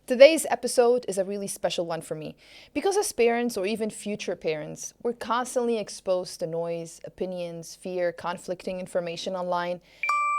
Today's episode is a really special one for me because as parents or even future parents, we're constantly exposed to noise, opinions, fear, conflicting information online.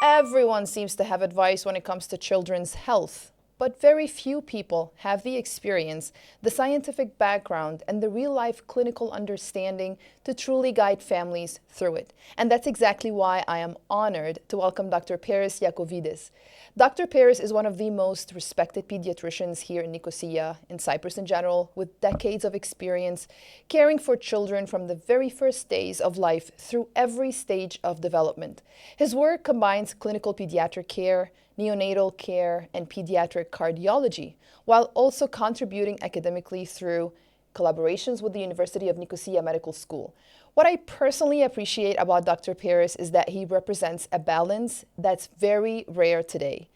Everyone seems to have advice when it comes to children's health, but very few people have the experience, the scientific background, and the real-life clinical understanding to truly guide families through it. And that's exactly why I am honored to welcome Dr. Paris Iacovides. Dr. Paris is one of the most respected pediatricians here in Nicosia, in Cyprus in general, with decades of experience caring for children from the very first days of life through every stage of development. His work combines clinical pediatric care, neonatal care, and pediatric cardiology, while also contributing academically through collaborations with the University of Nicosia Medical School. What I personally appreciate about Dr. Paris is that he represents a balance that's very rare today.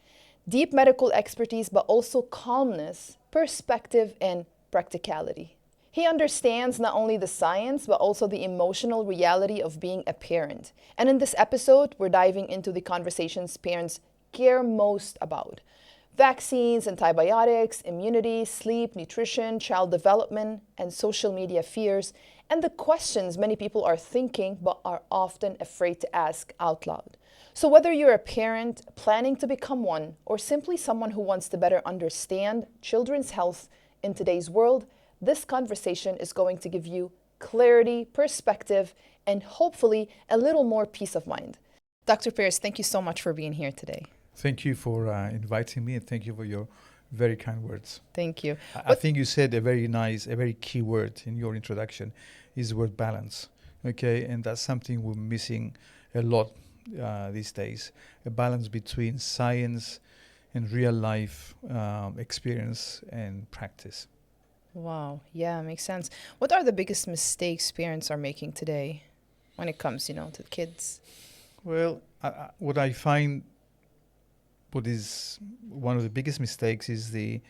Deep medical expertise, but also calmness, perspective, and practicality. He understands not only the science, but also the emotional reality of being a parent. And in this episode, we're diving into the conversations parents care most about. Vaccines, antibiotics, immunity, sleep, nutrition, child development, and social media fears, and the questions many people are thinking but are often afraid to ask out loud. So whether you're a parent planning to become one, or simply someone who wants to better understand children's health in today's world, this conversation is going to give you clarity, perspective, and hopefully a little more peace of mind. Dr. Paris, thank you so much for being here today. Thank you for inviting me, and thank you for your very kind words. Thank you. I think you said a very key word in your introduction, is the word balance. Okay, and that's something we're missing a lot these days. A balance between science and real life experience and practice. Wow, yeah, makes sense. What are the biggest mistakes parents are making today when it comes, to kids? Well, what I find what is one of the biggest mistakes is the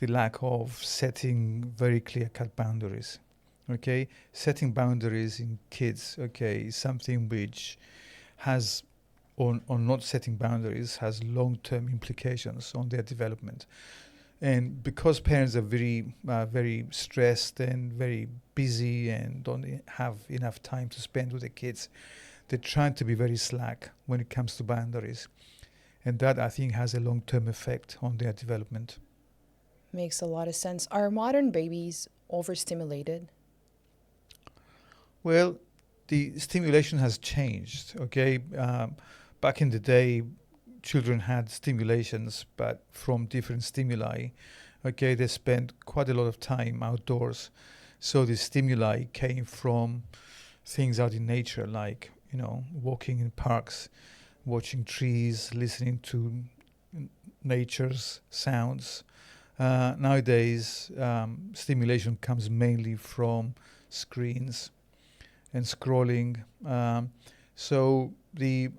lack of setting very clear-cut boundaries. Okay, setting boundaries in kids, okay, is something which has, or not setting boundaries, has long-term implications on their development. And because parents are very stressed and very busy and don't have enough time to spend with the kids, they're trying to be very slack when it comes to boundaries. And that, I think, has a long-term effect on their development. Makes a lot of sense. Are modern babies overstimulated? Well, the stimulation has changed, okay? Back in the day, children had stimulations, but from different stimuli. Okay, they spent quite a lot of time outdoors. So the stimuli came from things out in nature, like, walking in parks, watching trees, listening to nature's sounds. Nowadays, stimulation comes mainly from screens and scrolling. So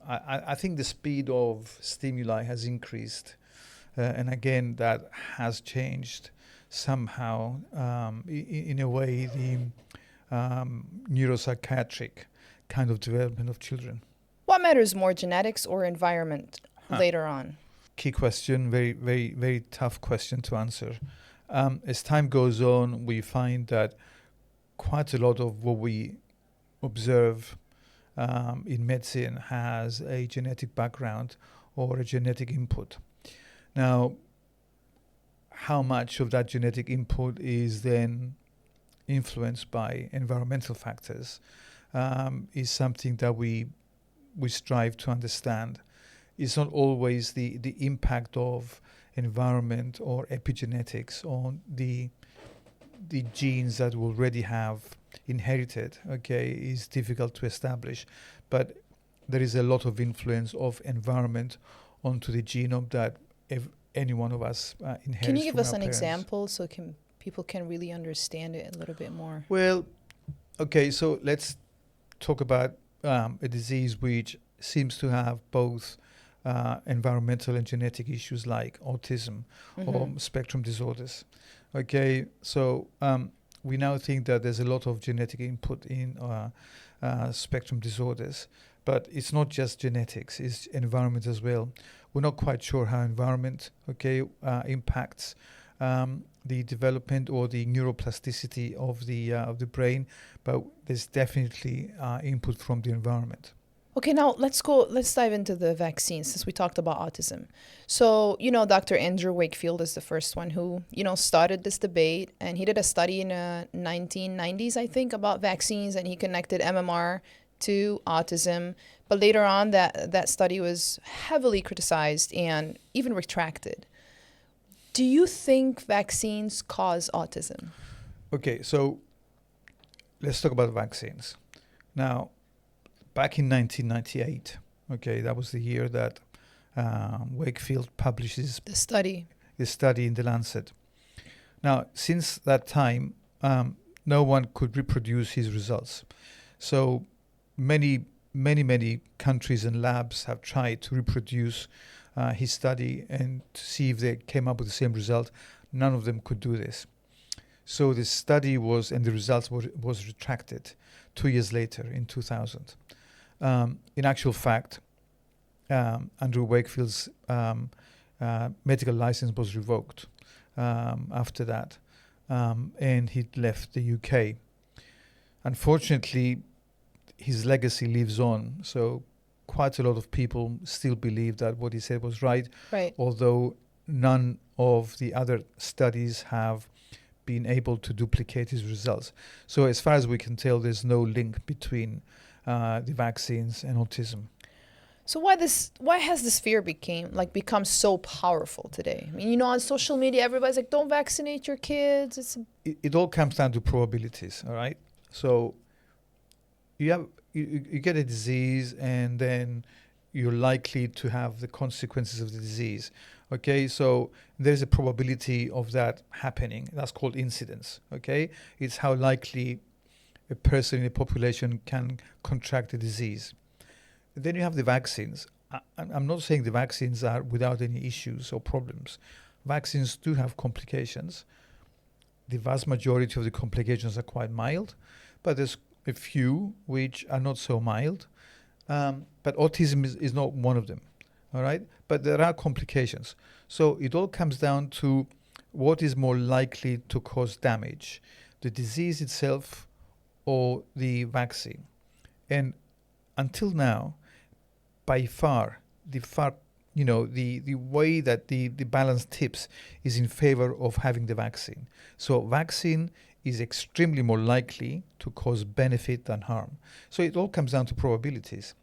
I think the speed of stimuli has increased. And again, that has changed somehow, in a way, the neuropsychiatric kind of development of children. What matters more, genetics or environment later on? Key question, very tough question to answer. As time goes on, we find that quite a lot of what we observe in medicine has a genetic background or a genetic input. Now, how much of that genetic input is then influenced by environmental factors is something that we strive to understand. It's not always the impact of environment or epigenetics on the genes that we already have inherited, okay, is difficult to establish. But there is a lot of influence of environment onto the genome that any one of us inherits. Can you give from us our an parents. example so people can really understand it a little bit more? Well, okay, so let's talk about a disease which seems to have both environmental and genetic issues like autism or spectrum disorders. Okay, so we now think that there's a lot of genetic input in spectrum disorders, but it's not just genetics, it's environment as well. We're not quite sure how environment impacts the development or the neuroplasticity of the brain, but there's definitely input from the environment. Okay, now let's dive into the vaccines since we talked about autism. So, Dr. Andrew Wakefield is the first one who, started this debate, and he did a study in the 1990s, I think, about vaccines, and he connected MMR to autism. But later on, that study was heavily criticized and even retracted. Do you think vaccines cause autism? Okay, so let's talk about vaccines. Now, back in 1998, okay, that was the year that Wakefield publishes The study. the study in The Lancet. Now, since that time, no one could reproduce his results. So many countries and labs have tried to reproduce his study and to see if they came up with the same result. None of them could do this. So the study and the results was retracted 2 years later in 2000. In actual fact, Andrew Wakefield's medical license was revoked after that, and he left the UK. Unfortunately, his legacy lives on, so quite a lot of people still believe that what he said was right, although none of the other studies have been able to duplicate his results. So as far as we can tell, there's no link between the vaccines and autism. So why has this fear become so powerful today? I mean, on social media, everybody's like, don't vaccinate your kids. It all comes down to probabilities, all right? So you get a disease, and then you're likely to have the consequences of the disease. Okay, so there's a probability of that happening. That's called incidence. Okay, it's how likely a person in a population can contract a disease. Then you have the vaccines. I'm not saying the vaccines are without any issues or problems. Vaccines do have complications. The vast majority of the complications are quite mild, but there's a few which are not so mild. But autism is not one of them. All right, but there are complications. So it all comes down to what is more likely to cause damage, the disease itself or the vaccine. And until now, by far, the way that the balance tips is in favor of having the vaccine. So vaccine is extremely more likely to cause benefit than harm. So it all comes down to probabilities.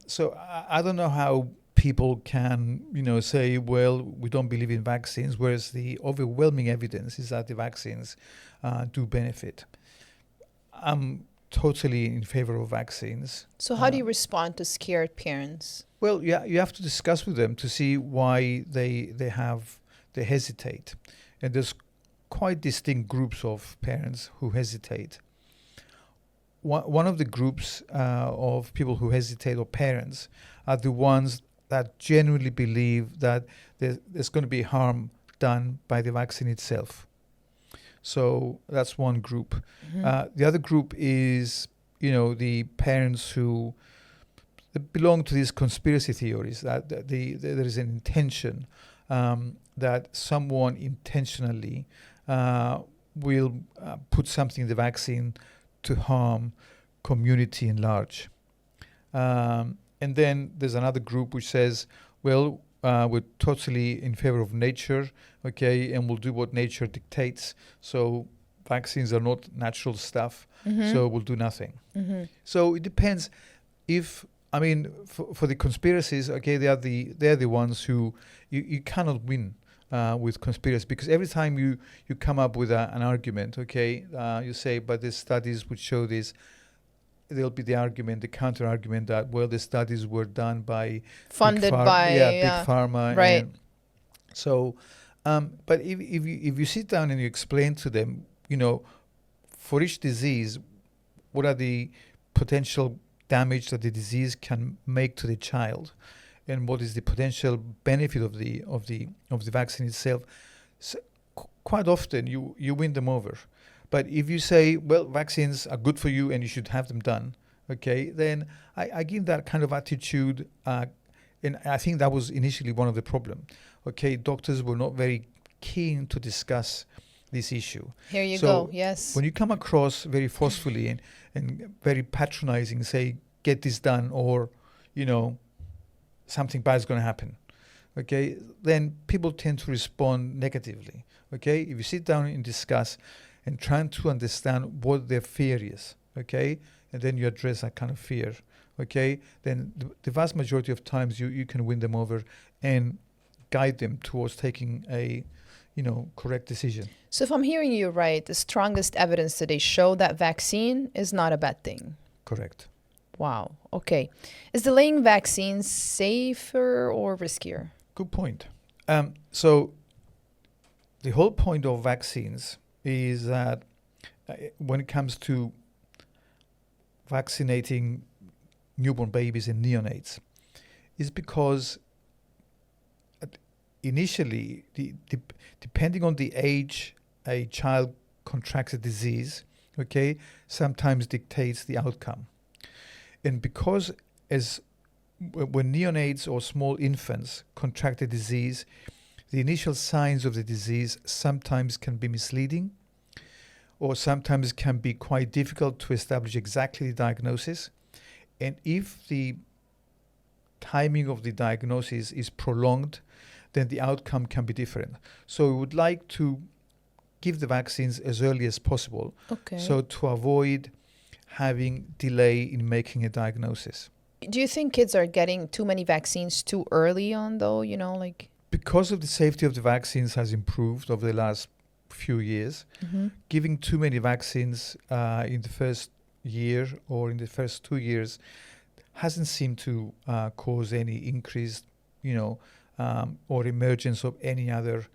So I don't know how people can, say, well, we don't believe in vaccines, whereas the overwhelming evidence is that the vaccines do benefit. I'm totally in favor of vaccines. So how do you respond to scared parents? Well, yeah, you have to discuss with them to see why they hesitate. And there's quite distinct groups of parents who hesitate. One of the groups of people who hesitate, or parents, are the ones that genuinely believe that there's going to be harm done by the vaccine itself. So that's one group. Mm-hmm. The other group is, the parents who belong to these conspiracy theories, that there is an intention that someone intentionally will put something in the vaccine to harm community in large. And then there's another group which says, well, we're totally in favor of nature, okay, and we'll do what nature dictates. So vaccines are not natural stuff, so we'll do nothing. Mm-hmm. So it depends. For the conspiracies, okay, they're the ones who you cannot win with conspiracy, because every time you come up with an argument, okay, you say, but the studies would show this. There'll be the counter argument that, well, the studies were done by funded by big pharma, right? And so, but if you sit down and you explain to them, for each disease, what are the potential damage that the disease can make to the child, and what is the potential benefit of the vaccine itself, so quite often you win them over. But if you say, well, vaccines are good for you and you should have them done, okay, then I give that kind of attitude. And I think that was initially one of the problems. Okay, doctors were not very keen to discuss this issue. Here you So go. Yes. when you come across very forcefully and very patronizing, say, get this done, or, something bad is going to happen, okay, then people tend to respond negatively, okay? If you sit down and discuss and trying to understand what their fear is, okay, and then you address that kind of fear, okay, then the vast majority of times you can win them over and guide them towards taking a, correct decision. So if I'm hearing you right, the strongest evidence today show that vaccine is not a bad thing. Correct. Wow. Okay. Is delaying vaccines safer or riskier? Good point. So the whole point of vaccines is that when it comes to vaccinating newborn babies and neonates, is because initially, depending on the age a child contracts a disease, okay, sometimes dictates the outcome. And because when neonates or small infants contract a disease, the initial signs of the disease sometimes can be misleading, or sometimes can be quite difficult to establish exactly the diagnosis. And if the timing of the diagnosis is prolonged, then the outcome can be different. So we would like to give the vaccines as early as possible, Okay. so to avoid having delay in making a diagnosis. Do you think kids are getting too many vaccines too early on, though? Because of the safety of the vaccines has improved over the last few years, giving too many vaccines in the first year or in the first 2 years hasn't seemed to cause any increased, or emergence of any other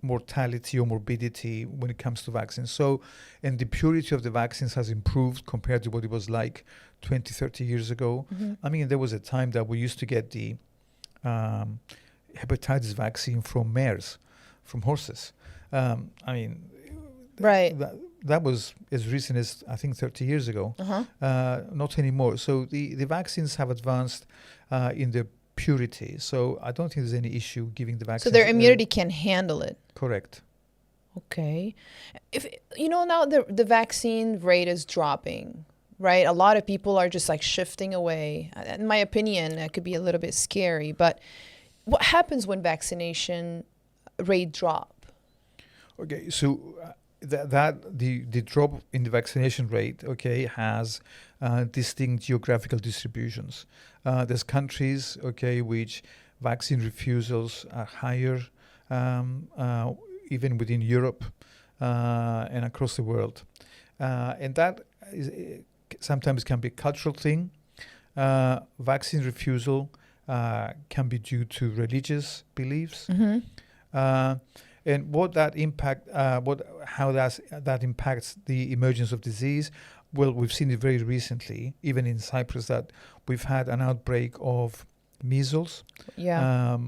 mortality or morbidity when it comes to vaccines. So, and the purity of the vaccines has improved compared to what it was like 20, 30 years ago. I mean, there was a time that we used to get the hepatitis vaccine from mares, from horses. Right. That was as recent as, I think, 30 years ago. Not anymore. So the vaccines have advanced in their purity. So I don't think there's any issue giving the vaccines. So their immunity can handle it. Correct. Okay. If now the vaccine rate is dropping, right? A lot of people are just like shifting away. In my opinion, that could be a little bit scary. But what happens when vaccination rate drop? Okay, so the drop in the vaccination rate, okay, has distinct geographical distributions. There's countries, okay, which vaccine refusals are higher, even within Europe and across the world, and that is sometimes can be a cultural thing. Vaccine refusal can be due to religious beliefs. And what that how that impacts the emergence of disease. Well, we've seen it very recently, even in Cyprus, that we've had an outbreak of measles. Yeah.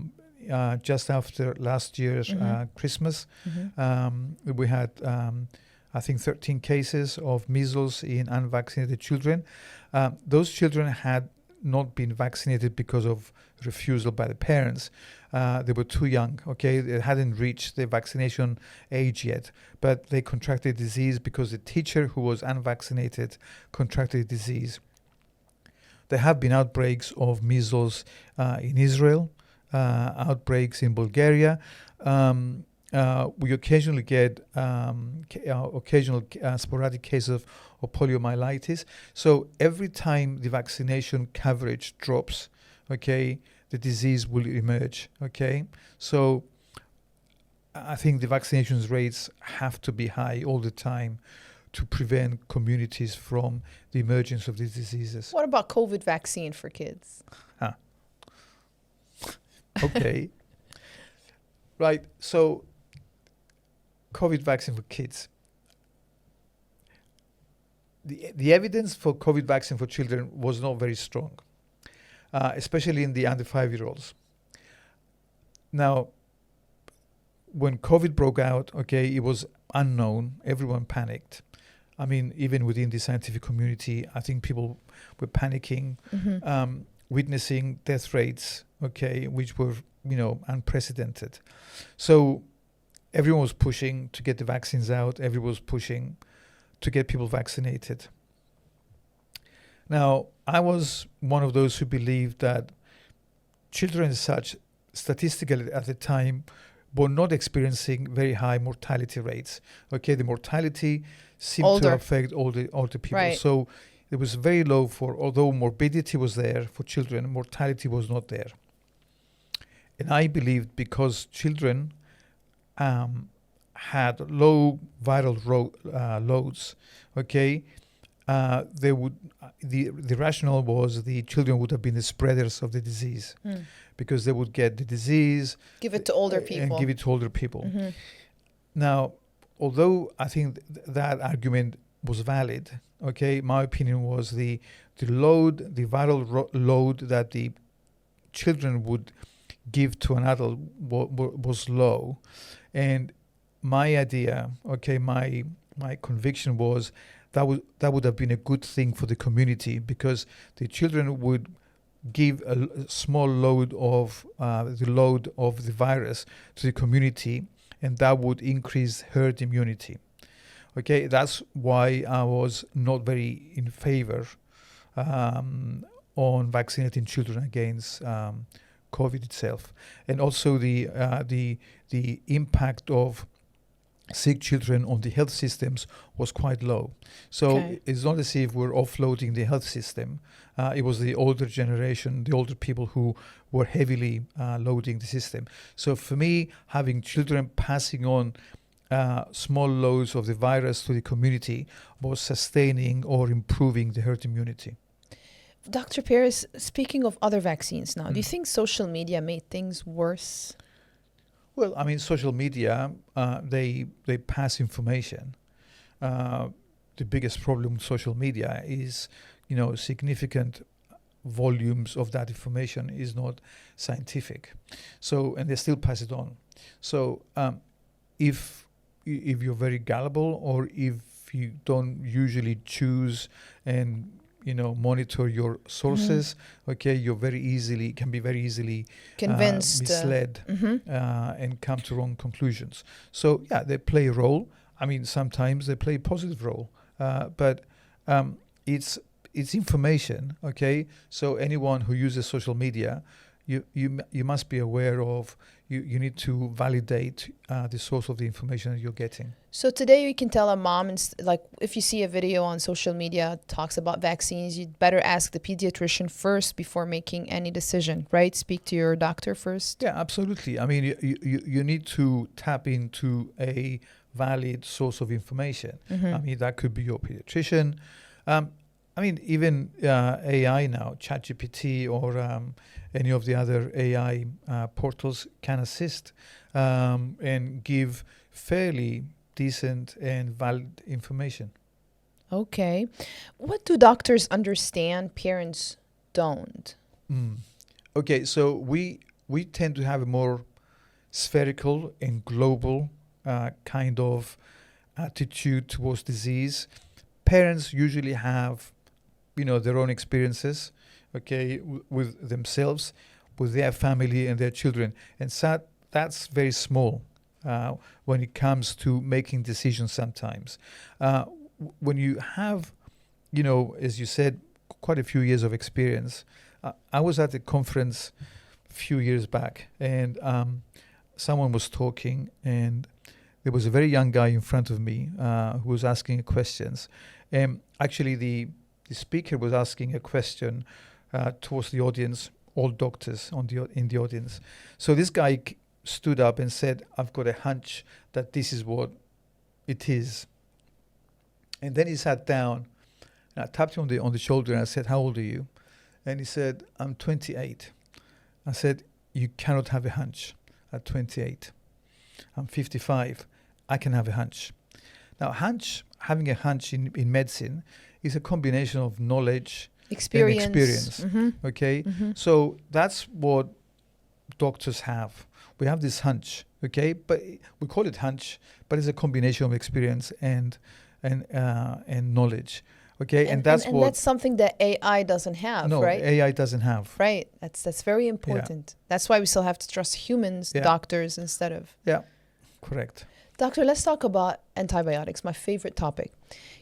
Just after last year's Christmas, we had, I think, 13 cases of measles in unvaccinated children. Those children had not been vaccinated because of refusal by the parents. They were too young, okay? They hadn't reached the vaccination age yet, but they contracted disease because the teacher who was unvaccinated contracted disease. There have been outbreaks of measles in Israel, outbreaks in Bulgaria. We occasionally get sporadic cases of poliomyelitis. So every time the vaccination coverage drops, okay, the disease will emerge, okay? So I think the vaccinations rates have to be high all the time to prevent communities from the emergence of these diseases. What about COVID vaccine for kids? Okay. Right, so COVID vaccine for kids. The evidence for COVID vaccine for children was not very strong, especially in the under 5-year-olds. Now, when COVID broke out, okay, it was unknown. Everyone panicked. I mean, even within the scientific community, I think people were panicking, witnessing death rates, okay, which were, unprecedented. So everyone was pushing to get the vaccines out. Everyone was pushing to get people vaccinated. Now, I was one of those who believed that children as such, statistically at the time, were not experiencing very high mortality rates. Okay, the mortality seemed to affect older people. Right. So it was very low although morbidity was there for children, mortality was not there. And I believed because children had low viral loads, okay, they would the rationale was the children would have been the spreaders of the disease because they would get the disease, give it to older people, and give it to older people. Mm-hmm. Now, although I think that argument was valid, okay, my opinion was the viral load that the children would give to an adult was low, and my idea, okay, my conviction was that would have been a good thing for the community because the children would give a small load of the virus to the community, and that would increase herd immunity. Okay, that's why I was not very in favor on vaccinating children against COVID itself, and also the impact of sick children on the health systems was quite low. So it's not as if we're offloading the health system. It was the older generation, the older people who were heavily loading the system. So for me, having children passing on small loads of the virus to the community was sustaining or improving the herd immunity. Dr. Paris, speaking of other vaccines now, do you think social media made things worse? Well, I mean, social media, they pass information. The biggest problem with social media is, significant volumes of that information is not scientific. So, and they still pass it on. So, if you're very gullible, or if you don't usually choose and monitor your sources, okay, you're can be very easily convinced, misled, and come to wrong conclusions. So yeah, they play a role. I mean, sometimes they play a positive role, but it's information, okay? So anyone who uses social media, you must be aware of, you need to validate the source of the information that you're getting. So today you can tell a mom, if you see a video on social media talks about vaccines, you'd better ask the pediatrician first before making any decision, right? Speak to your doctor first. Yeah, absolutely. I mean, you need to tap into a valid source of information. I mean, that could be your pediatrician. I mean, even AI now, ChatGPT or any of the other AI portals can assist and give fairly decent and valid information. Okay. What do doctors understand parents don't? Okay, so we tend to have a more spherical and global kind of attitude towards disease. Parents usually have their own experiences, okay, with themselves, with their family and their children. And that's very small when it comes to making decisions sometimes. When you have, as you said, quite a few years of experience, I was at a conference a few years back, and someone was talking, and there was a very young guy in front of me who was asking questions. Actually, the speaker was asking a question towards the audience, all doctors in the audience. So this guy stood up and said, "I've got a hunch that this is what it is." And then he sat down, and I tapped him on the shoulder, and I said, "How old are you?" And he said, "I'm 28. I said, "You cannot have a hunch at 28. I'm 55. I can have a hunch." Now, having a hunch in medicine is a combination of knowledge and experience. Okay? So that's what doctors have. We have this hunch, okay? But we call it hunch, but it's a combination of experience and knowledge. Okay, and that's what that's something that AI doesn't have, no right? AI doesn't have. Right. That's very important. That's why we still have to trust humans, Yeah. doctors, instead of. Yeah, correct. Doctor, let's talk about antibiotics, my favorite topic.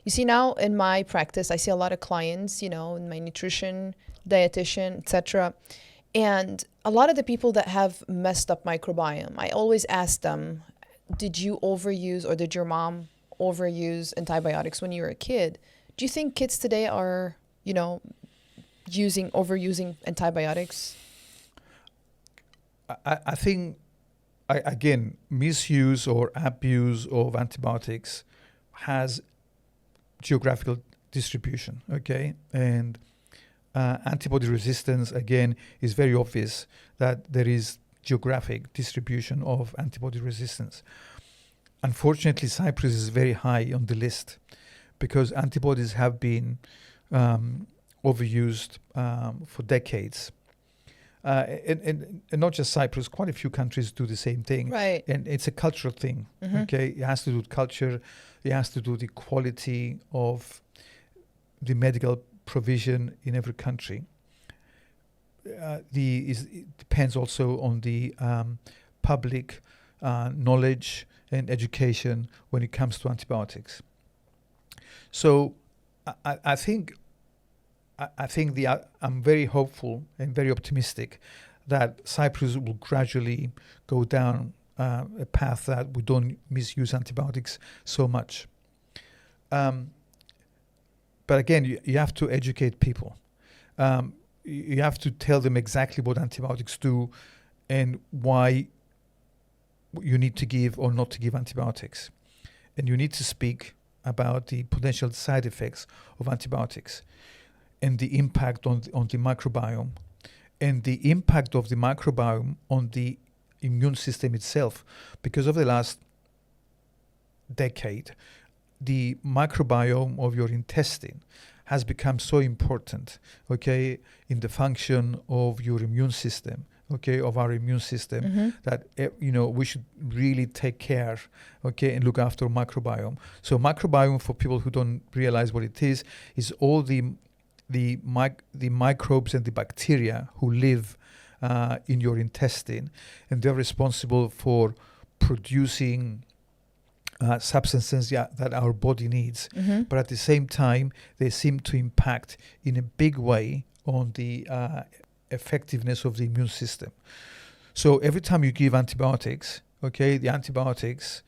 You see, now in my practice, I see a lot of clients, in my nutrition, dietitian, etc. And a lot of the people that have messed up microbiome, I always ask them, did you overuse or did your mom overuse antibiotics when you were a kid? Do you think kids today are, overusing antibiotics? I think, again, misuse or abuse of antibiotics has geographical distribution, okay? And antibody resistance, again, is very obvious that there is geographic distribution of antibody resistance. Unfortunately, Cyprus is very high on the list because antibodies have been overused for decades. And not just Cyprus, quite a few countries do the same thing. Right. And it's a cultural thing, okay? It has to do with culture. It has to do with the quality of the medical provision in every country. It depends also on the public knowledge and education when it comes to antibiotics. So I think I'm very hopeful and very optimistic that Cyprus will gradually go down a path that we don't misuse antibiotics so much. But again, you have to educate people. You have to tell them exactly what antibiotics do and why you need to give or not to give antibiotics. And you need to speak about the potential side effects of antibiotics and the impact on the microbiome and the impact of the microbiome on the immune system itself. Because of the last decade, the microbiome of your intestine has become so important, okay, in the function of your immune system, okay, of our immune system, that, we should really take care, okay, and look after microbiome. So microbiome, for people who don't realize what it is all the microbes and the bacteria who live in your intestine, and they're responsible for producing substances that our body needs. But at the same time, they seem to impact in a big way on the effectiveness of the immune system. So every time you give antibiotics, okay, the antibiotics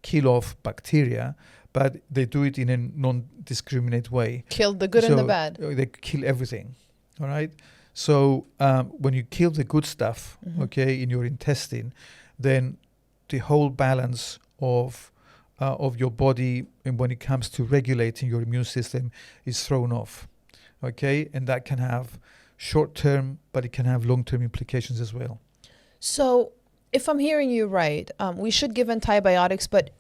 kill off bacteria, but they do it in a non-discriminate way. Kill the good and the bad. They kill everything, all right? So when you kill the good stuff, okay, in your intestine, then the whole balance of your body, and when it comes to regulating your immune system, is thrown off, okay? And that can have short-term, but it can have long-term implications as well. So if I'm hearing you right, we should give antibiotics, but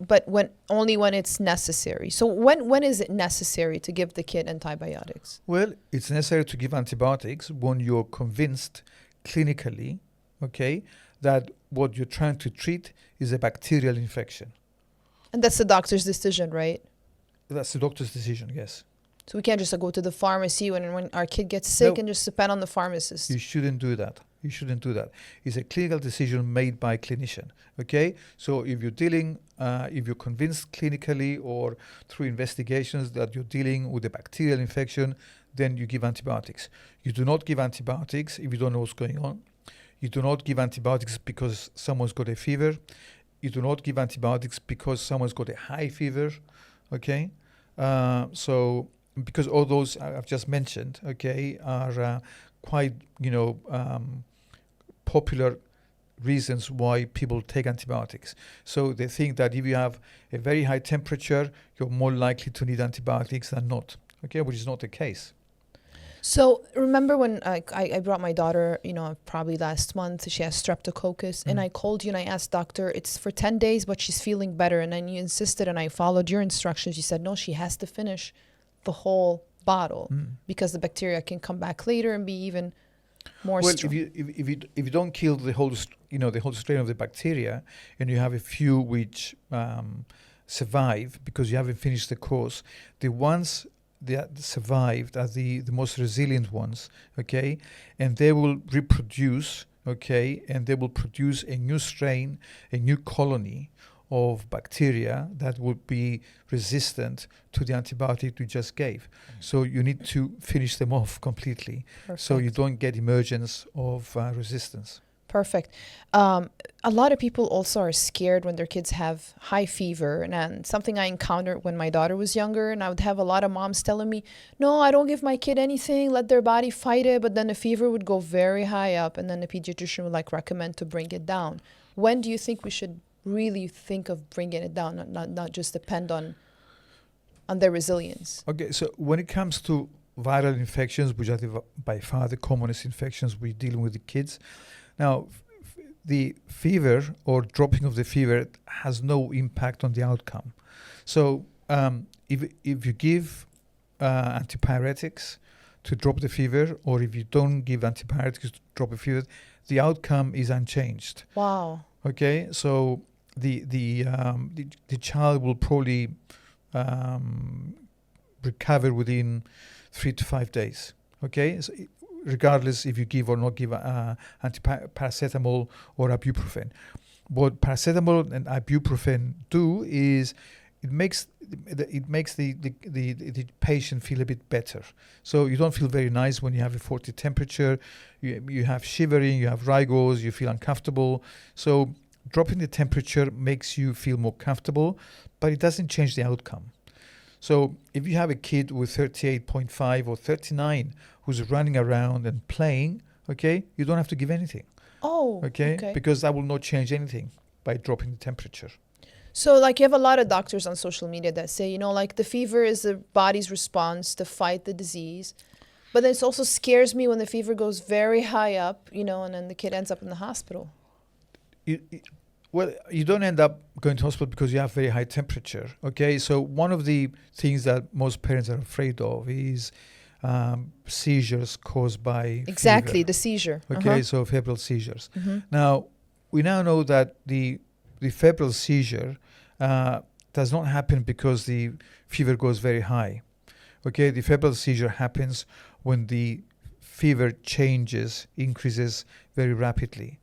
only when it's necessary. So when is it necessary to give the kid antibiotics? Well, it's necessary to give antibiotics when you're convinced clinically, okay, that what you're trying to treat is a bacterial infection. And that's the doctor's decision, right? That's the doctor's decision, yes. So we can't just go to the pharmacy when our kid gets sick and just depend on the pharmacist. You shouldn't do that. You shouldn't do that. It's a clinical decision made by a clinician, okay? So if you're dealing, if you're convinced clinically or through investigations that you're dealing with a bacterial infection, then you give antibiotics. You do not give antibiotics if you don't know what's going on. You do not give antibiotics because someone's got a fever. You do not give antibiotics because someone's got a high fever, okay? So because all those I've just mentioned, okay, are quite, popular reasons why people take antibiotics. So they think that if you have a very high temperature, you're more likely to need antibiotics than not, okay, which is not the case. So remember when I brought my daughter, probably last month, she has streptococcus, and I called you and I asked doctor, it's for 10 days, but she's feeling better. And then you insisted and I followed your instructions. You said, no, she has to finish the whole bottle because the bacteria can come back later and be even more strong. If you don't kill the whole strain of the bacteria, and you have a few which survive because you haven't finished the course, the ones that survived are the most resilient ones, okay, and they will reproduce, okay, and they will produce a new strain, a new colony of bacteria that would be resistant to the antibiotic you just gave. So you need to finish them off completely. Perfect. So you don't get emergence of resistance. Perfect. A lot of people also are scared when their kids have high fever. And something I encountered when my daughter was younger, and I would have a lot of moms telling me, no, I don't give my kid anything, let their body fight it. But then the fever would go very high up, and then the pediatrician would like recommend to bring it down. When do you think we should really think of bringing it down, not just depend on their resilience? Okay, so when it comes to viral infections, which are by far the commonest infections we deal with the kids, now the fever or dropping of the fever has no impact on the outcome. So if you give antipyretics to drop the fever, or if you don't give antibiotics to drop the fever, the outcome is unchanged. Wow. Okay, so the child will probably recover within 3 to 5 days. Okay, so regardless if you give or not give paracetamol or ibuprofen. What paracetamol and ibuprofen do is it makes the patient feel a bit better. So you don't feel very nice when you have a 40 temperature. You have shivering, you have rigors, you feel uncomfortable. So dropping the temperature makes you feel more comfortable, but it doesn't change the outcome. So if you have a kid with 38.5 or 39 who's running around and playing, okay, you don't have to give anything. Oh, okay. Because that will not change anything by dropping the temperature. So like you have a lot of doctors on social media that say, you know, like the fever is the body's response to fight the disease. But then it also scares me when the fever goes very high up, you know, and then the kid ends up in the hospital. Well, you don't end up going to hospital because you have very high temperature, okay? So one of the things that most parents are afraid of is seizures caused by Exactly, fever. the seizure. Okay, so febrile seizures. Now, we now know that the febrile seizure does not happen because the fever goes very high. Okay, the febrile seizure happens when the fever increases very rapidly.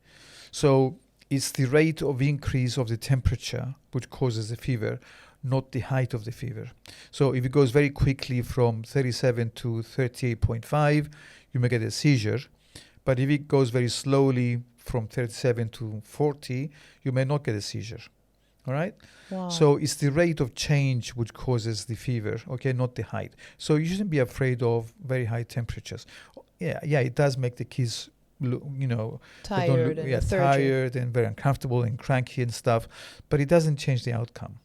So it's the rate of increase of the temperature which causes the fever, not the height of the fever. So if it goes very quickly from 37 to 38.5, you may get a seizure. But if it goes very slowly from 37 to 40, you may not get a seizure. All right? Wow. So it's the rate of change which causes the fever, okay, not the height. So you shouldn't be afraid of very high temperatures. Yeah, it does make the kids tired and very uncomfortable and cranky and stuff, but it doesn't change the outcome.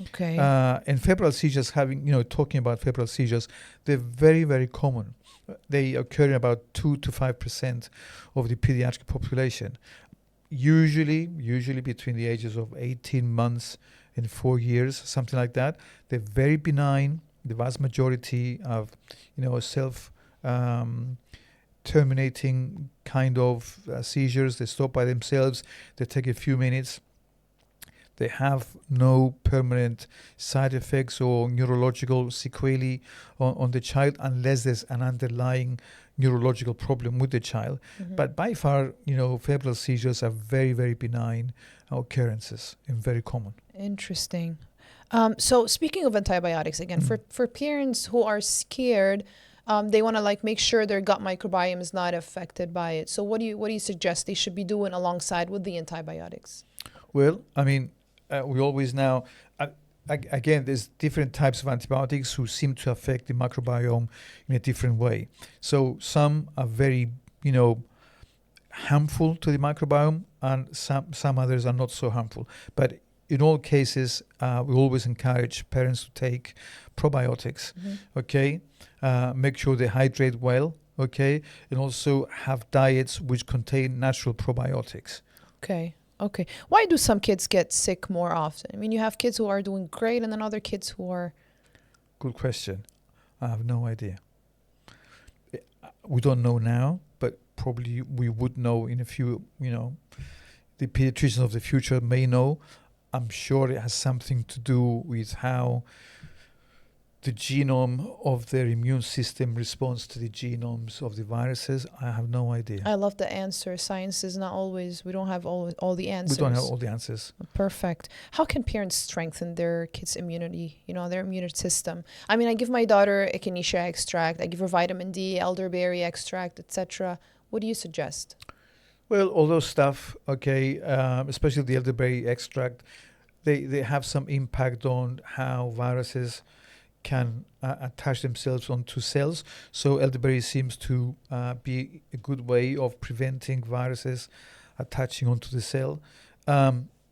Okay. And febrile seizures, talking about febrile seizures, they're very, very common. They occur in about 2 to 5% of the pediatric population. Usually between the ages of 18 months and 4 years, something like that. They're very benign. The vast majority of, terminating kind of seizures. They stop by themselves. They take a few minutes. They have no permanent side effects or neurological sequelae on the child unless there's an underlying neurological problem with the child. But by far, febrile seizures are very, very benign occurrences and very common. Interesting. So speaking of antibiotics again, for parents who are scared, they want to make sure their gut microbiome is not affected by it. So what do you suggest they should be doing alongside with the antibiotics? Well, we always now, again, there's different types of antibiotics who seem to affect the microbiome in a different way. So some are very, harmful to the microbiome, and some others are not so harmful. But in all cases, we always encourage parents to take probiotics, okay? Make sure they hydrate well, okay? And also have diets which contain natural probiotics. Okay. Why do some kids get sick more often? You have kids who are doing great and then other kids who are... Good question. I have no idea. We don't know now, but probably we would know in a few, the pediatricians of the future may know. I'm sure it has something to do with how the genome of their immune system responds to the genomes of the viruses? I have no idea. I love the answer. Science is not always, we don't have all the answers. We don't have all the answers. Perfect. How can parents strengthen their kids' immunity, their immune system? I mean, I give my daughter echinacea extract, I give her vitamin D, elderberry extract, etc. What do you suggest? Well, all those stuff, okay, especially the elderberry extract, they have some impact on how viruses can attach themselves onto cells. So elderberry seems to be a good way of preventing viruses attaching onto the cell.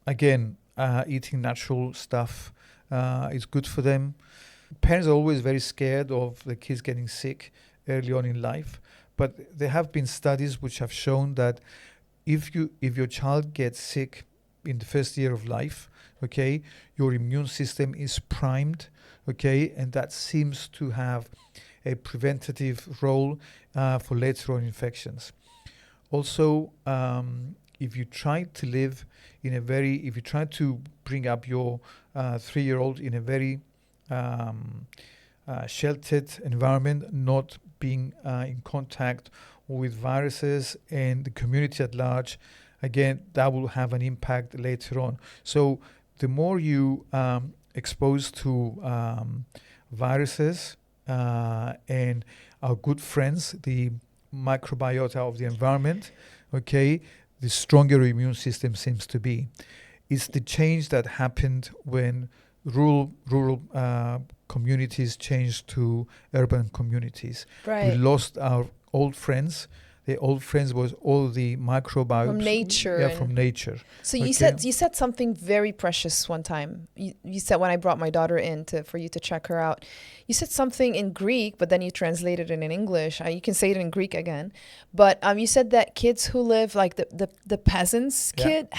Again, eating natural stuff is good for them. Parents are always very scared of the kids getting sick early on in life, but there have been studies which have shown that if your child gets sick in the first year of life, okay, your immune system is primed, okay, and that seems to have a preventative role for later on infections. Also, if you try to bring up your 3-year-old in a very sheltered environment, not being in contact with viruses and the community at large, again, that will have an impact later on. So the more you exposed to viruses and our good friends, the microbiota of the environment, okay, the stronger your immune system seems to be. It's the change that happened when rural communities changed to urban communities. Right. We lost our old friends. The old friends was all the microbiomes from nature. Yeah, from nature. So okay. you said something very precious one time. You said when I brought my daughter in for you to check her out, you said something in Greek, but then you translated it in English. You can say it in Greek again. But you said that kids who live like the peasants kid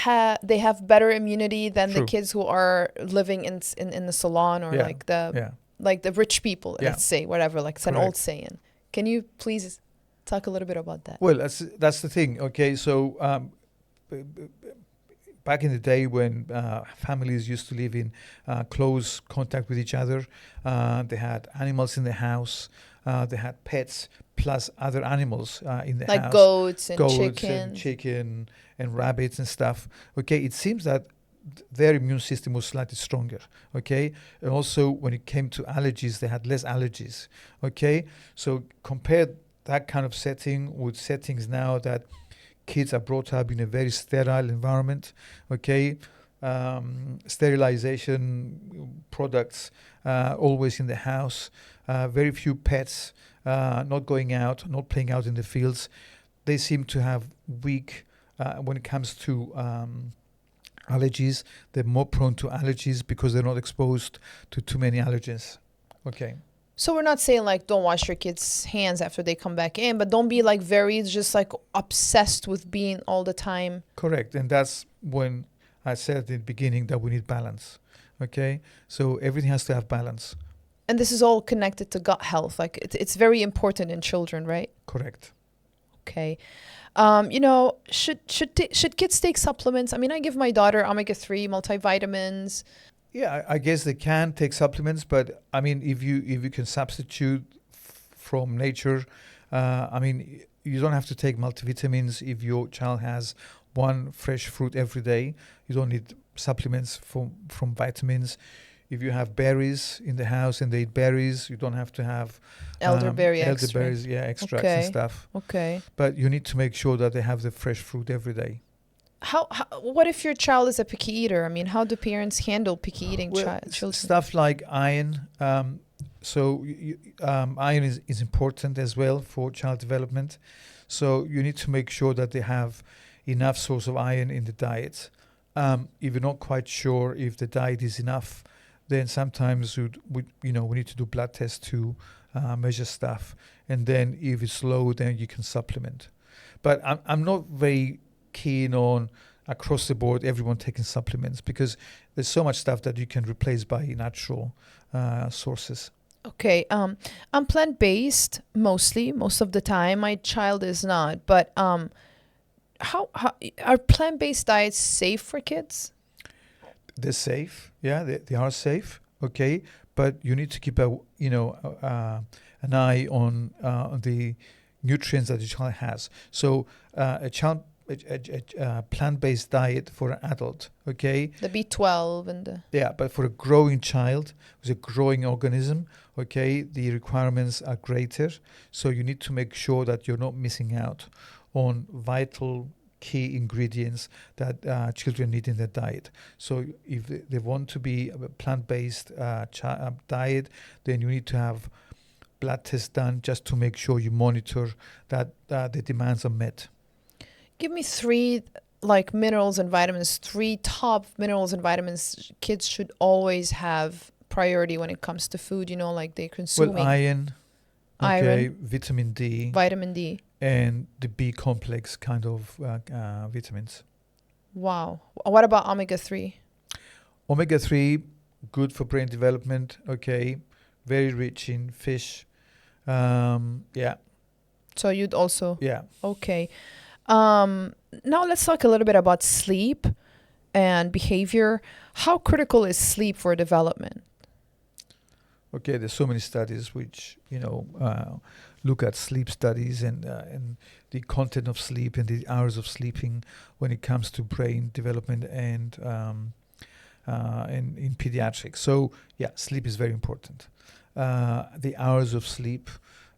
they have better immunity than the kids who are living in the salon or like the rich people. Let's say whatever. Like it's an old saying. Can you please talk a little bit about that? Well, that's the thing. Okay, so back in the day when families used to live in close contact with each other, they had animals in the house, they had pets plus other animals in the house. Like goats and chicken and rabbits and stuff. Okay, it seems that their immune system was slightly stronger, okay? And also when it came to allergies, they had less allergies, okay? So compare that kind of setting with settings now that kids are brought up in a very sterile environment, okay? Sterilization products always in the house, very few pets, not going out, not playing out in the fields. They seem to have weak, when it comes to allergies, they're more prone to allergies because they're not exposed to too many allergens, okay? So we're not saying like don't wash your kids' hands after they come back in, but don't be like just like obsessed with being all the time. Correct. And that's when I said at the beginning that we need balance. Okay? So everything has to have balance. And this is all connected to gut health. Like it's very important in children, right? Correct. Okay. Should kids take supplements? I mean, I give my daughter omega-3 multivitamins. Yeah, I guess they can take supplements, but I mean, if you can substitute from nature, I mean, you don't have to take multivitamins if your child has one fresh fruit every day. You don't need supplements from vitamins. If you have berries in the house and they eat berries, you don't have to have elderberries, extracts and stuff. Okay. But you need to make sure that they have the fresh fruit every day. What if your child is a picky eater? I mean, how do parents handle picky eating children? Stuff like iron. Iron is important as well for child development. So you need to make sure that they have enough source of iron in the diet. If you're not quite sure if the diet is enough, then sometimes we need to do blood tests to measure stuff. And then if it's low, then you can supplement. But I'm not very keen on across the board everyone taking supplements because there's so much stuff that you can replace by natural sources. Okay, I'm plant-based most of the time. My child is not, but how are plant-based diets safe for kids? They're safe, yeah, they are safe. okay? But you need to keep an eye on the nutrients that the child has. So a plant-based diet for an adult, okay? The B12 and the... Yeah, but for a growing child, who's a growing organism, okay, the requirements are greater. So you need to make sure that you're not missing out on vital key ingredients that children need in their diet. So if they want to be a plant-based diet, then you need to have blood tests done just to make sure you monitor that the demands are met. Give me three minerals and vitamins, three top minerals and vitamins kids should always have priority when it comes to food, like they're consuming. Well, iron, Iron, vitamin D, vitamin D. and the B complex kind of vitamins. Wow. What about omega-3? Omega-3, good for brain development, okay, very rich in fish. Yeah. So you'd also... Yeah. Okay. Now let's talk a little bit about sleep and behavior. How critical is sleep for development? Okay, there's so many studies which, look at sleep studies and the content of sleep and the hours of sleeping when it comes to brain development and in pediatrics. So, yeah, sleep is very important. The hours of sleep,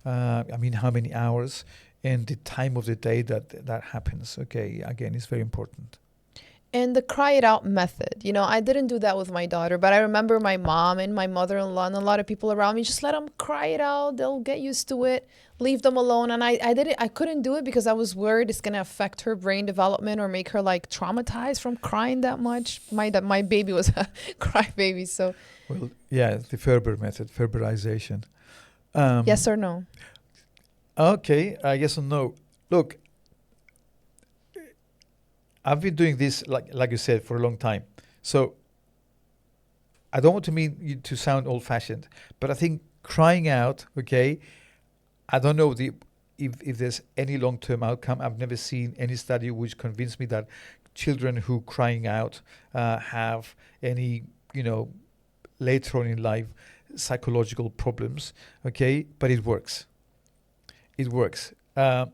how many hours, and the time of the day that happens, okay, again, is very important. And the cry it out method. I didn't do that with my daughter, but I remember my mom and my mother-in-law and a lot of people around me, just let them cry it out. They'll get used to it. Leave them alone. And I couldn't do it because I was worried it's going to affect her brain development or make her traumatized from crying that much. My baby was a cry baby. So, well, yeah, the Ferber method, Ferberization. Yes or no? Okay, yes or no. Look, I've been doing this, like you said, for a long time. So I don't want to mean you to sound old-fashioned, but I think crying out, okay, I don't know if there's any long-term outcome. I've never seen any study which convinced me that children who crying out have any, later on in life psychological problems, okay, but it works. It works.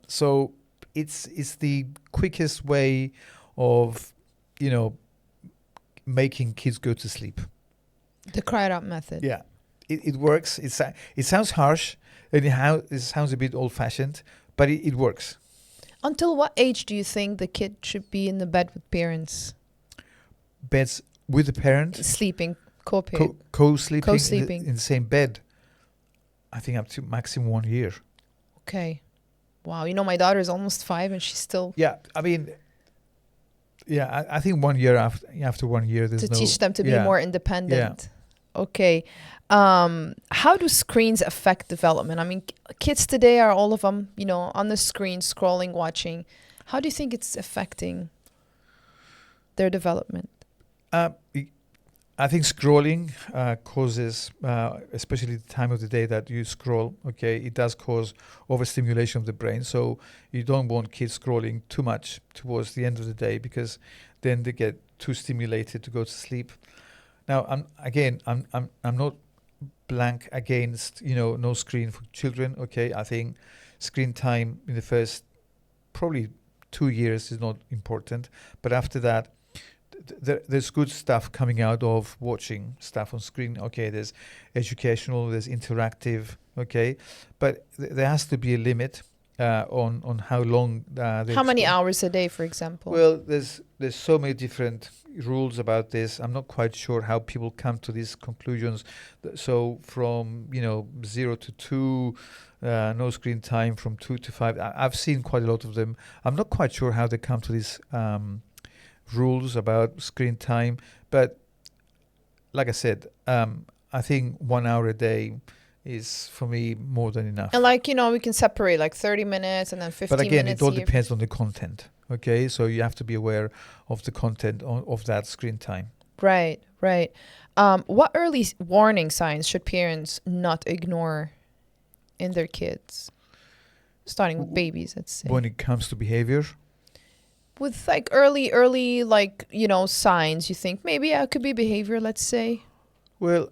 So it's the quickest way of, making kids go to sleep. The cry it out method. Yeah, it works. It sounds harsh and it sounds a bit old-fashioned, but it works. Until what age do you think the kid should be in the bed with parents? Beds with the parent? Sleeping, co-sleeping in the same bed. I think up to maximum 1 year. Okay. Wow. My daughter is almost 5 and she's still... Yeah, I think 1 year after 1 year, there's to teach them to be more independent. Yeah. Okay. How do screens affect development? Kids today are all of them, on the screen, scrolling, watching. How do you think it's affecting their development? I think scrolling causes, especially the time of the day that you scroll, okay, it does cause overstimulation of the brain. So you don't want kids scrolling too much towards the end of the day because then they get too stimulated to go to sleep. Now, I'm not blank against, no screen for children, okay. I think screen time in the first probably 2 years is not important, but after that, there's good stuff coming out of watching stuff on screen. Okay, there's educational, there's interactive. Okay, but there has to be a limit on how long. How many hours a day, for example? Well, there's so many different rules about this. I'm not quite sure how people come to these conclusions. So from 0 to 2. No screen time from 2 to 5. I've seen quite a lot of them. I'm not quite sure how they come to this. Rules about screen time, but like I said, I think 1 hour a day is for me more than enough. And we can separate 30 minutes and then 15 minutes. But again, it all depends on the content. Okay, so you have to be aware of the content of that screen time. Right. What early warning signs should parents not ignore in their kids? Starting with babies, let's say. When it comes to behavior? With early signs, you think maybe it could be behavior, let's say? Well,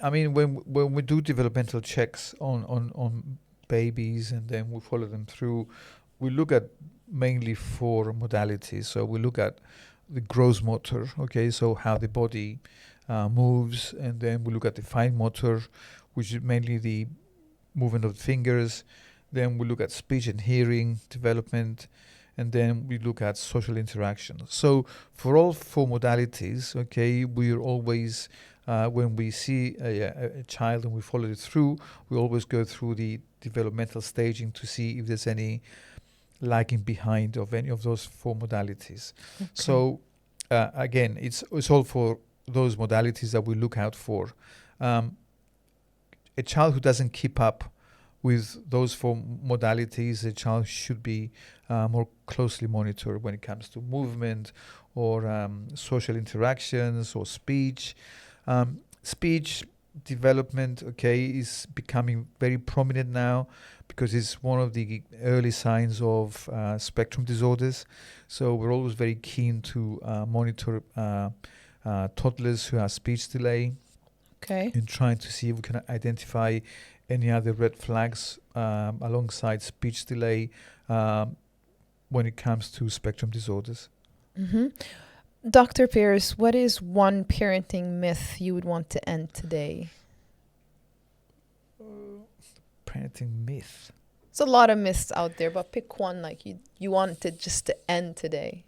I mean, when we do developmental checks on babies and then we follow them through, we look at mainly four modalities. So we look at the gross motor, okay, so how the body moves, and then we look at the fine motor, which is mainly the movement of the fingers. Then we look at speech and hearing development, and then we look at social interaction. So for all four modalities, okay, we're always when we see a child and we follow it through, we always go through the developmental staging to see if there's any lagging behind of any of those four modalities. Okay. So again, it's all for those modalities that we look out for. A child who doesn't keep up with those four modalities, a child should be more closely monitored when it comes to movement or social interactions or speech. Speech development, okay, is becoming very prominent now because it's one of the early signs of spectrum disorders. So we're always very keen to monitor toddlers who have speech delay. Okay. And trying to see if we can identify any other red flags alongside speech delay when it comes to spectrum disorders. Mm-hmm. Dr. Pierce, what is one parenting myth you would want to end today? Parenting myth. There's a lot of myths out there, but pick one like you want it just to end today.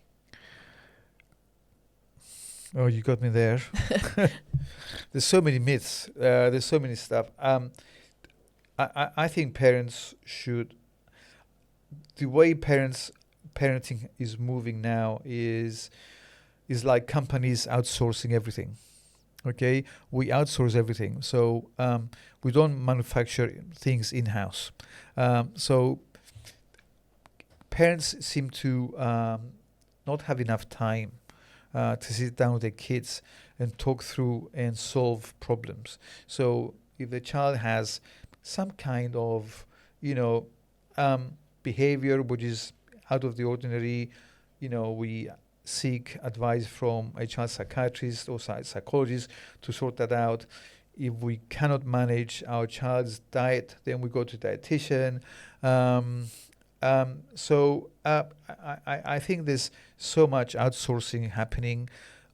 Oh, you got me there. There's so many myths. There's so many stuff. I think parents should. The way parenting is moving now is like companies outsourcing everything. Okay, we outsource everything, so we don't manufacture things in house. So parents seem to not have enough time to sit down with their kids and talk through and solve problems. So if the child has some kind of, behavior which is out of the ordinary, we seek advice from a child psychiatrist or psychologist to sort that out. If we cannot manage our child's diet, then we go to dietitian. So I think there's so much outsourcing happening.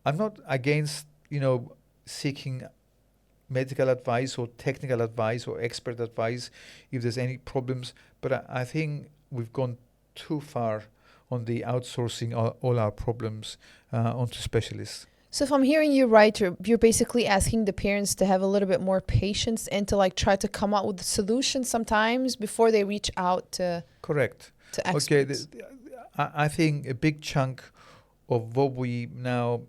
I'm not against, seeking medical advice or technical advice or expert advice if there's any problems, but I think we've gone too far on the outsourcing all our problems onto specialists. So if I'm hearing you right, you're basically asking the parents to have a little bit more patience and to try to come up with solutions sometimes before they reach out to Correct. to experts. Okay, I think a big chunk of what we now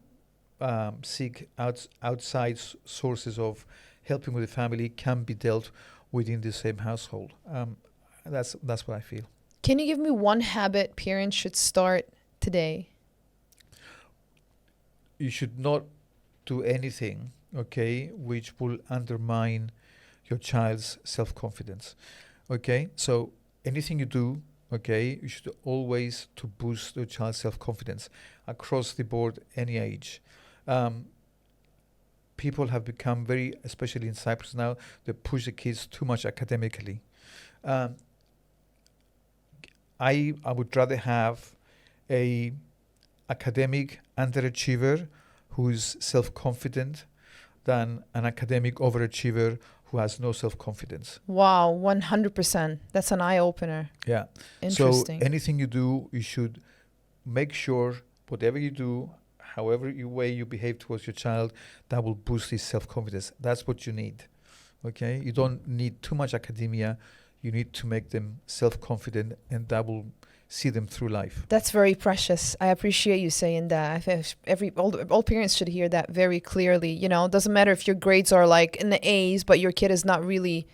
seek outside sources of helping with the family can be dealt within the same household. That's what I feel. Can you give me one habit parents should start today? You should not do anything, okay, which will undermine your child's self-confidence. Okay, so anything you do, okay, you should always to boost your child's self-confidence across the board, any age. People have become very, especially in Cyprus now, they push the kids too much academically. I would rather have a academic underachiever who's self-confident than an academic overachiever who has no self-confidence. Wow, 100%. That's an eye-opener. Yeah. Interesting. So anything you do, you should make sure whatever you do, however way you behave towards your child, that will boost his self-confidence. That's what you need. Okay? You don't need too much academia. You need to make them self-confident, and that will see them through life. That's very precious. I appreciate you saying that. I think all parents should hear that very clearly. It doesn't matter if your grades are in the A's, but your kid is not really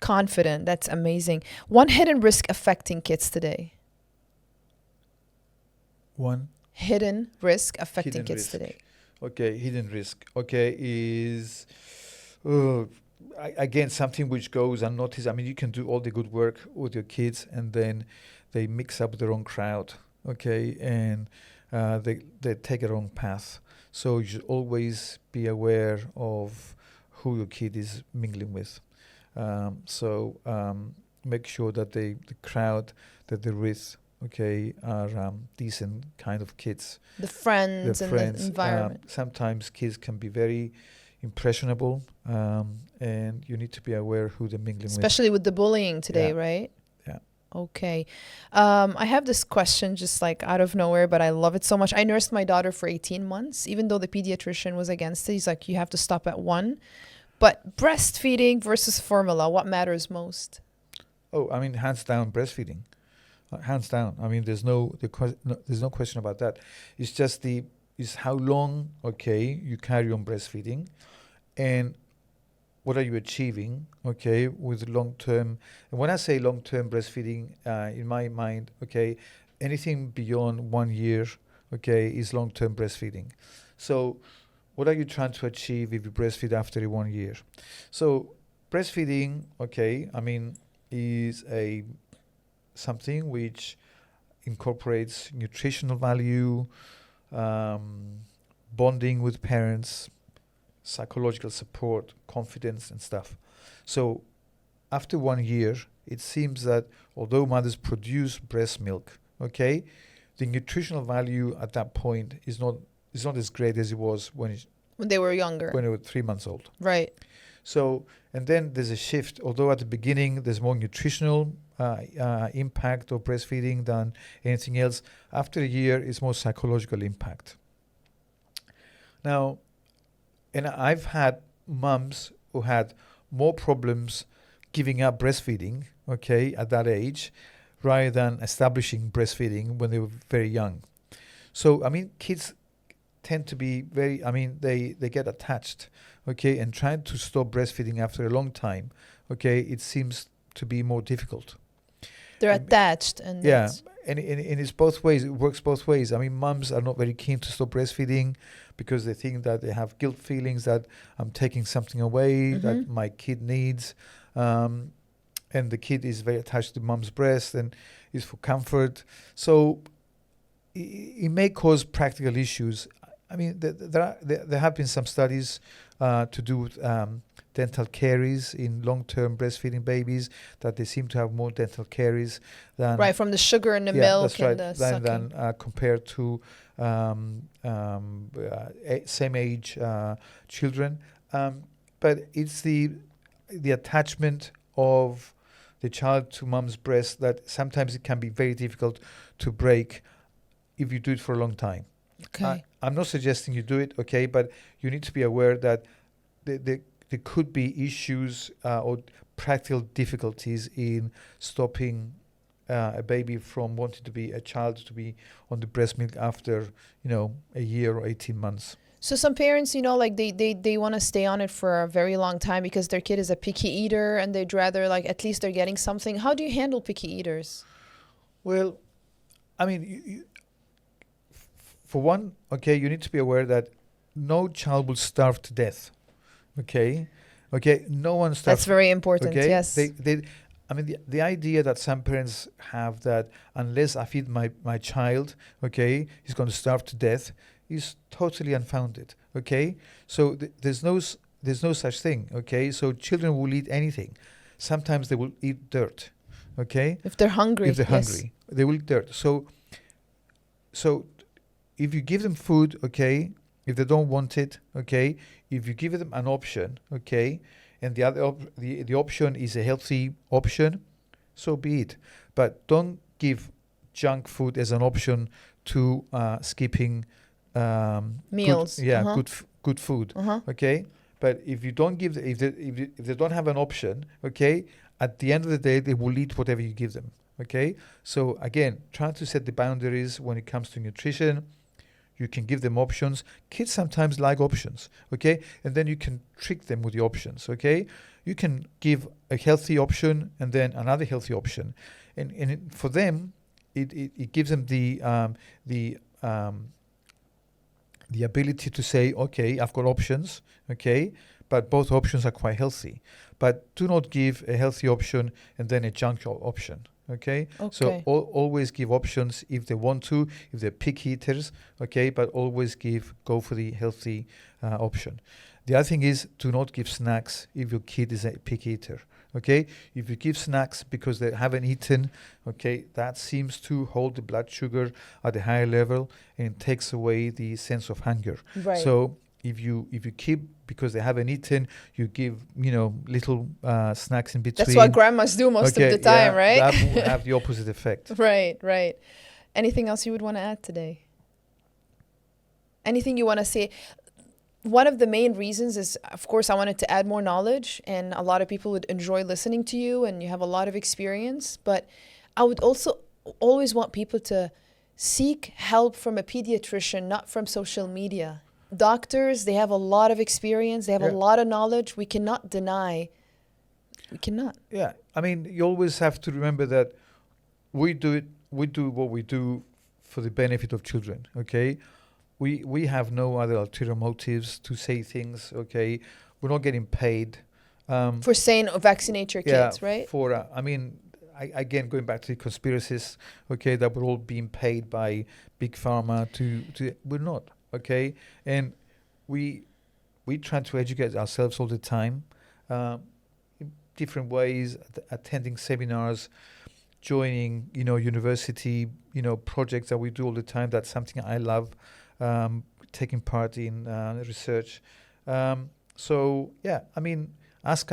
confident. That's amazing. One hidden risk affecting kids today. One hidden risk affecting hidden kids risk. today. Okay, hidden risk. Okay, is again something which goes unnoticed. I mean, you can do all the good work with your kids, and then they mix up the wrong crowd. Okay, and they take a wrong path. So you should always be aware of who your kid is mingling with. Make sure that the crowd that they're with, okay, are decent kind of kids. The friends The and friends. the environment. Sometimes kids can be very impressionable, and you need to be aware who they're mingling Especially with the bullying today, Yeah. right? Yeah. Okay. I have this question just like out of nowhere, but I love it so much. I nursed my daughter for 18 months, even though the pediatrician was against it. He's like, you have to stop at 1. But breastfeeding versus formula, what matters most? Oh, I mean, hands down, breastfeeding. Hands down. I mean, there's no question about that. It's just is how long, okay, you carry on breastfeeding, and what are you achieving, okay, with long-term. And when I say long-term breastfeeding, in my mind, okay, anything beyond 1 year, okay, is long-term breastfeeding. So what are you trying to achieve if you breastfeed after 1 year? So breastfeeding, okay, I mean, is something which incorporates nutritional value, bonding with parents, psychological support, confidence and stuff. So after 1 year, it seems that although mothers produce breast milk, okay, the nutritional value at that point is not as great as it was when they were younger. When they were 3 months old. Right. So, and then there's a shift. Although at the beginning there's more nutritional impact of breastfeeding than anything else, after a year it's more psychological impact. Now, and I've had mums who had more problems giving up breastfeeding, okay, at that age, rather than establishing breastfeeding when they were very young. So, I mean, kids tend to be they get attached, okay, and trying to stop breastfeeding after a long time, okay, it seems to be more difficult. They're attached. And yeah, and it's both ways. It works both ways. I mean, mums are not very keen to stop breastfeeding because they think that they have guilt feelings that I'm taking something away that my kid needs. And the kid is very attached to mom's breast and is for comfort. So it may cause practical issues. I mean, there have been some studies to do with dental caries in long-term breastfeeding babies, that they seem to have more dental caries than... Right, from the sugar in the milk that's right, and the sucking. than compared to same age children. But it's the attachment of the child to mom's breast that sometimes it can be very difficult to break if you do it for a long time. Okay. I'm not suggesting you do it, okay, but you need to be aware that there could be issues or practical difficulties in stopping a baby from wanting to be a child to be on the breast milk after, a year or 18 months. So some parents, like they want to stay on it for a very long time because their kid is a picky eater and they'd rather at least they're getting something. How do you handle picky eaters? Well, I mean, for one, okay, you need to be aware that no child will starve to death. Okay, no one starves. That's very important. Okay? Yes. The idea that some parents have that unless I feed my child, okay, he's going to starve to death, is totally unfounded. Okay, so there's no such thing. Okay, so children will eat anything. Sometimes they will eat dirt. Okay, if they're hungry. They will eat dirt. So if you give them food, okay, if they don't want it, okay, if you give them an option, okay, and the other the option is a healthy option, so be it. But don't give junk food as an option to skipping meals. Good food. Okay, but if you don't give if they don't have an option, okay, at the end of the day they will eat whatever you give them. Okay, so again, try to set the boundaries when it comes to nutrition. You can give them options. Kids sometimes like options, okay? And then you can trick them with the options, okay? You can give a healthy option and then another healthy option. And for them, it gives them the ability to say, okay, I've got options, okay? But both options are quite healthy. But do not give a healthy option and then a junk option. Okay, so always give options if they want to, if they're picky eaters, okay, but always go for the healthy option. The other thing is, do not give snacks if your kid is a picky eater. Okay, if you give snacks because they haven't eaten, okay, that seems to hold the blood sugar at a higher level and takes away the sense of hunger. Right. So if you keep because they haven't eaten, you give little snacks in between. That's what grandmas do most of the time, right? That will have the opposite effect. Right, right. Anything else you would want to add today? Anything you want to say? One of the main reasons is, of course, I wanted to add more knowledge, and a lot of people would enjoy listening to you, and you have a lot of experience. But I would also always want people to seek help from a pediatrician, not from social media. Doctors, they have a lot of experience, they have a lot of knowledge. We cannot deny. We cannot. Yeah, I mean, you always have to remember that we do what we do for the benefit of children, okay? We have no other ulterior motives to say things, okay? We're not getting paid. For saying vaccinate your kids, right? Again, going back to the conspiracies, okay, that we're all being paid by big pharma we're not, okay? And we try to educate ourselves all the time, in different ways, attending seminars, joining, university, projects that we do all the time. That's something I love. Taking part in research. Ask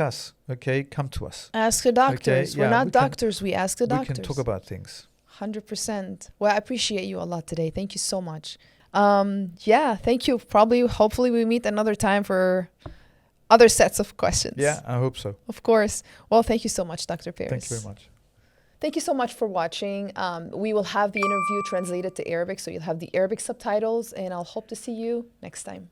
us, okay? Come to us. Ask the doctors. Okay? We're not doctors. We ask the doctors. We can talk about things. 100%. Well, I appreciate you a lot today. Thank you so much. Thank you. Hopefully we meet another time for other sets of questions. Yeah, I hope so. Of course. Well, thank you so much, Dr. Paris. Thank you very much. Thank you so much for watching. We will have the interview translated to Arabic, so you'll have the Arabic subtitles, and I'll hope to see you next time.